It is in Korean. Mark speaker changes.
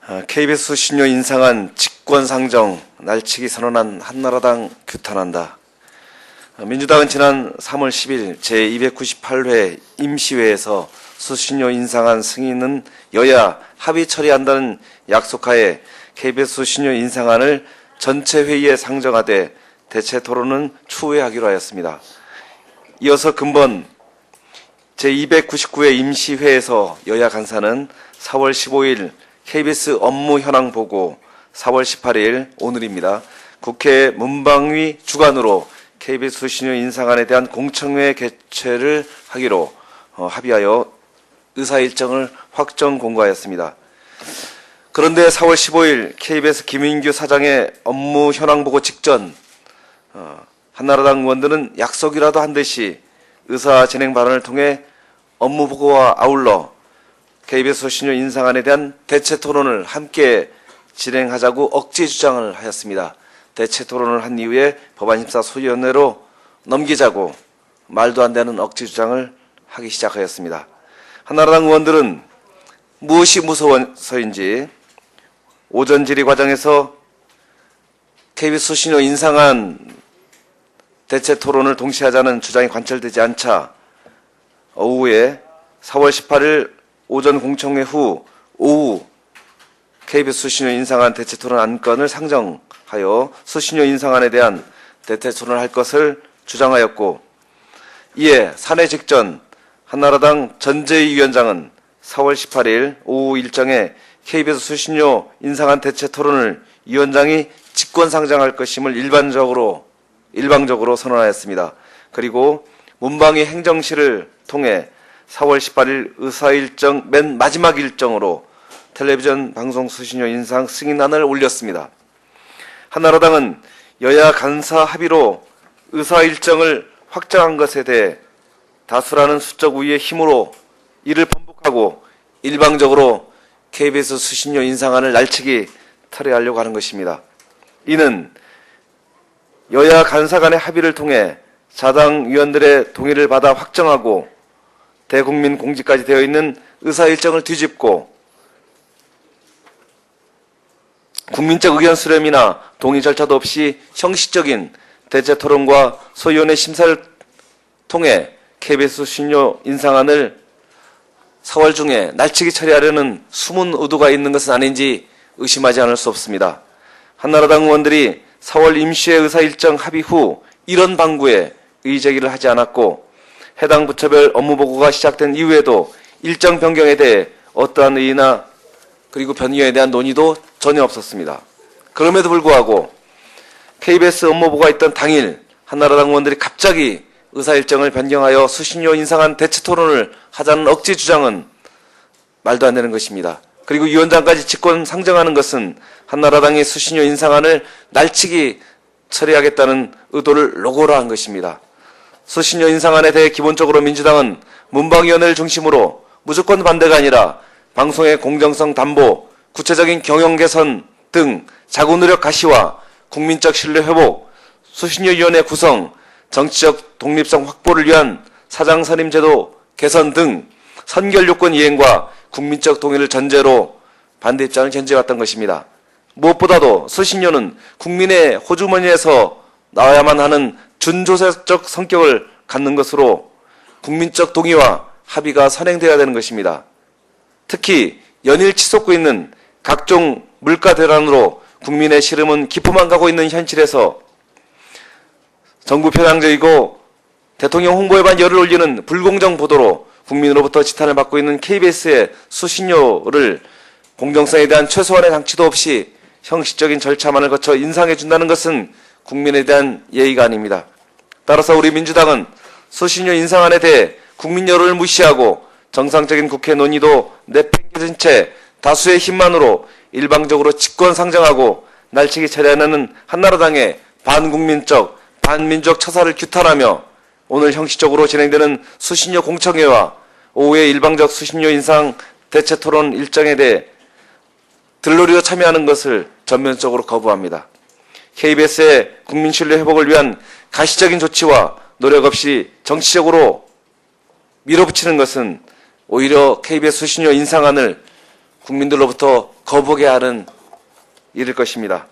Speaker 1: KBS 수신료 인상안 직권상정 날치기 선언한 한나라당 규탄한다. 민주당은 지난 3월 10일 제298회 임시회에서 수신료 인상안 승인은 여야 합의 처리한다는 약속하에 KBS 수신료 인상안을 전체 회의에 상정하되 대체 토론은 추후에 하기로 하였습니다. 이어서 근본 제299회 임시회에서 여야 간사는 4월 15일 KBS 업무 현황 보고 4월 18일 오늘입니다. 국회 문방위 주관으로 KBS 수신료 인상안에 대한 공청회 개최를 하기로 합의하여 의사 일정을 확정 공고하였습니다. 그런데 4월 15일 KBS 김인규 사장의 업무 현황 보고 직전 한나라당 의원들은 약속이라도 한 듯이 의사 진행 발언을 통해 업무 보고와 아울러 KBS 수신료 인상안에 대한 대체 토론을 함께 진행하자고 억지 주장을 하였습니다. 대체 토론을 한 이후에 법안심사 소위원회로 넘기자고 말도 안 되는 억지 주장을 하기 시작하였습니다. 한나라당 의원들은 무엇이 무서워서인지 오전 질의 과정에서 KBS 수신료 인상안 대체 토론을 동시에 하자는 주장이 관철되지 않자 오후에 4월 18일 오전 공청회 후 오후 KBS 수신료 인상안 대체 토론 안건을 상정하여 수신료 인상안에 대한 대체 토론을 할 것을 주장하였고, 이에 산회 직전 한나라당 전재희 위원장은 4월 18일 오후 일정에 KBS 수신료 인상안 대체 토론을 위원장이 직권상정할 것임을 일방적으로 선언하였습니다. 그리고 문방위 행정실을 통해 4월 18일 의사일정 맨 마지막 일정으로 텔레비전 방송 수신료 인상 승인안을 올렸습니다. 한나라당은 여야 간사 합의로 의사일정을 확정한 것에 대해 다수라는 수적 우위의 힘으로 이를 번복하고 일방적으로 KBS 수신료 인상안을 날치기 철회하려고 하는 것입니다. 이는 여야 간사 간의 합의를 통해 자당 위원들의 동의를 받아 확정하고 대국민 공지까지 되어 있는 의사일정을 뒤집고 국민적 의견 수렴이나 동의 절차도 없이 형식적인 대체 토론과 소위원회 심사를 통해 KBS 수신료 인상안을 4월 중에 날치기 처리하려는 숨은 의도가 있는 것은 아닌지 의심하지 않을 수 없습니다. 한나라당 의원들이 4월 임시회 의사일정 합의 후 이런 방구에 의제기를 하지 않았고 해당 부처별 업무 보고가 시작된 이후에도 일정 변경에 대해 어떠한 의의나 그리고 변경에 대한 논의도 전혀 없었습니다. 그럼에도 불구하고 KBS 업무 보고가 있던 당일 한나라당 의원들이 갑자기 의사일정을 변경하여 수신료 인상안 대체 토론을 하자는 억지 주장은 말도 안 되는 것입니다. 그리고 위원장까지 직권 상정하는 것은 한나라당이 수신료 인상안을 날치기 처리하겠다는 의도를 로고로 한 것입니다. 수신료 인상안에 대해 기본적으로 민주당은 문방위원회를 중심으로 무조건 반대가 아니라 방송의 공정성 담보, 구체적인 경영 개선 등 자구 노력 가시와 국민적 신뢰 회복, 수신료위원회 구성, 정치적 독립성 확보를 위한 사장 선임 제도 개선 등 선결 요건 이행과 국민적 동의를 전제로 반대 입장을 견지해왔던 것입니다. 무엇보다도 수신료는 국민의 호주머니에서 나와야만 하는 준조세적 성격을 갖는 것으로 국민적 동의와 합의가 선행되어야 되는 것입니다. 특히 연일 치솟고 있는 각종 물가 대란으로 국민의 시름은 깊어만 가고 있는 현실에서 정부 편향적이고 대통령 홍보에만 열을 올리는 불공정 보도로 국민으로부터 지탄을 받고 있는 KBS의 수신료를 공정성에 대한 최소한의 장치도 없이 형식적인 절차만을 거쳐 인상해 준다는 것은 국민에 대한 예의가 아닙니다. 따라서 우리 민주당은 수신료 인상안에 대해 국민 여론을 무시하고 정상적인 국회 논의도 내팽개친 채 다수의 힘만으로 일방적으로 직권 상정하고 날치기 처리하는 한나라당의 반국민적, 반민족 처사를 규탄하며 오늘 형식적으로 진행되는 수신료 공청회와 오후의 일방적 수신료 인상 대체 토론 일정에 대해 들러리로 참여하는 것을 전면적으로 거부합니다. KBS의 국민 신뢰 회복을 위한 가시적인 조치와 노력 없이 정치적으로 밀어붙이는 것은 오히려 KBS 수신료 인상안을 국민들로부터 거부게 하는 일일 것입니다.